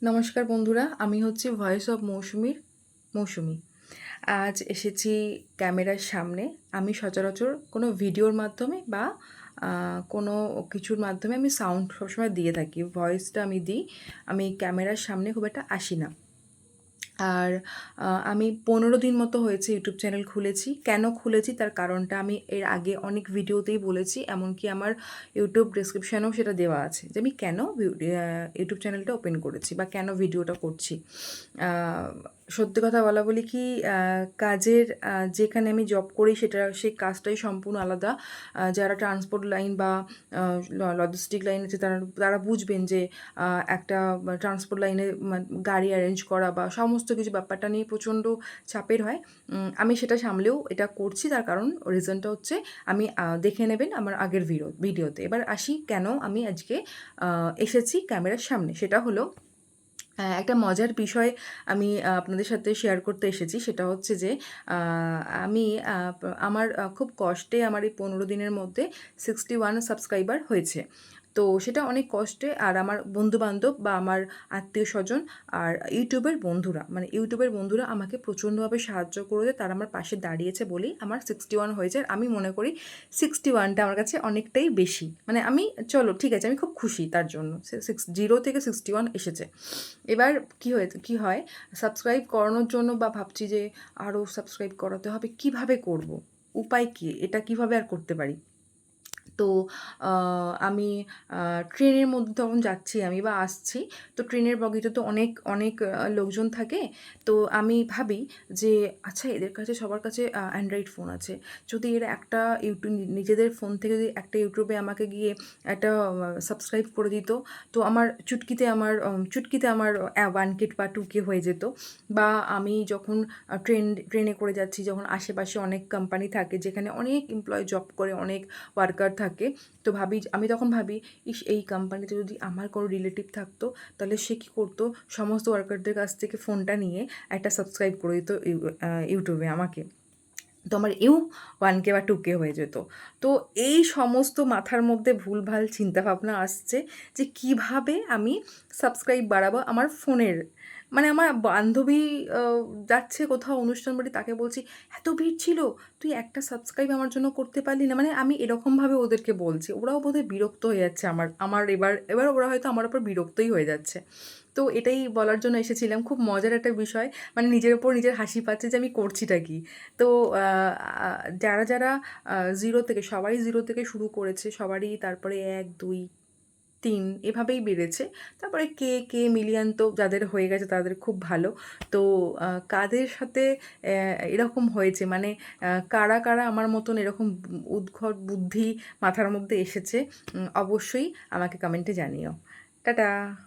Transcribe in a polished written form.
নমস্কার বন্ধুরা, আমি হচ্ছি ভয়েস অফ মৌসুমি। আজ এসেছি ক্যামেরার সামনে। আমি সচরাচর কোনো ভিডিওর মাধ্যমে বা কোনো কিছুর মাধ্যমে আমি সাউন্ড সবসময় দিয়ে থাকি, ভয়েসটা আমি দিই। আমি ক্যামেরার সামনে খুব একটা আসি না। আর আমি 15 দিন মতো হয়েছে ইউটিউব চ্যানেল খুলেছি। কেন খুলেছি তার কারণটা আমি এর আগে অনেক ভিডিওতেই বলেছি, এমনকি আমার ইউটিউব ডেসক্রিপশানেও সেটা দেওয়া আছে যে আমি কেন ইউটিউব চ্যানেলটা ওপেন করেছি বা কেন ভিডিওটা করছি। সত্যি কথা বলা বলি কি, কাজের যেখানে আমি জব করি সেই কাজটাই সম্পূর্ণ আলাদা। যারা ট্রান্সপোর্ট লাইন বা লজিস্টিক লাইন আছে তারা বুঝবেন যে একটা ট্রান্সপোর্ট লাইনে গাড়ি অ্যারেঞ্জ করা বা সমস্ত কিছু ব্যাপারটা নিয়ে প্রচণ্ড চাপের হয়। আমি সেটা সামলেও এটা করছি, তার কারণ রিজনটা হচ্ছে আমি দেখে নেবেন আমার আগের ভিডিওতে। এবার আসি কেন আমি আজকে এসেছি ক্যামেরার সামনে। সেটা হলো একটা মজার বিষয় আমি আপনাদের সাথে শেয়ার করতে এসেছি। সেটা হচ্ছে যে আমি আমার খুব কষ্টে আমার এই 15 দিনের মধ্যে 61 সাবস্ক্রাইবার হয়েছে। তো সেটা অনেক কষ্টে, আর আমার বন্ধুবান্ধব বা আমার আত্মীয়স্বজন আর ইউটিউবের বন্ধুরা আমাকে প্রচণ্ডভাবে সাহায্য করেছে। তারা আমার পাশে দাঁড়িয়েছে বলেই আমার 61 হয়েছে। আর আমি মনে করি 61টা আমার কাছে অনেকটাই বেশি। মানে আমি চলো ঠিক আছে, আমি খুব খুশি তার জন্য। 0 থেকে 61 এসেছে। এবার কি হয় সাবস্ক্রাইব করানোর জন্য বা ভাবছি যে আরও সাবস্ক্রাইব করাতে হবে, কিভাবে করব, উপায় কী, এটা কিভাবে আর করতে পারি। তো আমি ট্রেনের মধ্যে তখন যাচ্ছি আমি বা আসছি। তো ট্রেনের বগিতে তো অনেক অনেক লোকজন থাকে। তো আমি ভাবি যে আচ্ছা, এদের কাছে সবার কাছে অ্যান্ড্রয়েড ফোন আছে। যদি এরা একটা নিজেদের ফোন থেকে যদি একটা ইউটিউবে আমাকে গিয়ে একটা সাবস্ক্রাইব করে দিত, তো আমার চুটকিতে আমার 1K বা 2K হয়ে যেত। বা আমি যখন ট্রেনে করে যাচ্ছি, যখন আশেপাশে অনেক কোম্পানি থাকে যেখানে অনেক এমপ্লয়ি জব করে, অনেক ওয়ার্কার থাকে, তো আমি তখন ভাবি এই কোম্পানিতে যদি আমার কোনো রিলেটিভ থাকতো, তাহলে সে কী করতো, সমস্ত ওয়ার্কারদের কাছ থেকে ফোনটা নিয়ে একটা সাবস্ক্রাইব করে দিত ইউটিউবে আমাকে। তো আমার 1K বা 2K হয়ে যেত। তো এই সমস্ত মাথার মধ্যে ভুলভাল চিন্তাভাবনা আসছে যে কিভাবে আমি সাবস্ক্রাইব বাড়াবো আমার ফোনের। মানে আমার বান্ধবী যাচ্ছে কোথাও অনুষ্ঠান বাড়ি, তাকে বলছি এত ভিড় ছিল, তুই একটা সাবস্ক্রাইব আমার জন্য করতে পারলি না। মানে আমি এরকমভাবে ওদেরকে বলছি, ওরাও বোধহয় বিরক্ত হয়ে যাচ্ছে আমার এবার ওরা হয়তো আমার ওপর বিরক্তই হয়ে যাচ্ছে। তো এটাই বলার জন্য এসেছিলাম। খুব মজার একটা বিষয়, মানে নিজের ওপর নিজের হাসি পাচ্ছে যে আমি করছিটা কি। তো যারা সবাই 0 থেকে শুরু করেছে, সবারই তারপরে 1, 2, 3 এভাবেই বেড়েছে। তারপরে কে মিলিয়ন তো যাদের হয়ে গেছে তাদের খুব ভালো। তো কাদের সাথে এরকম হয়েছে, মানে কারা আমার মতন এরকম উদ্ভট বুদ্ধি মাথার মধ্যে এসেছে, অবশ্যই আমাকে কমেন্টে জানিও। টাটা।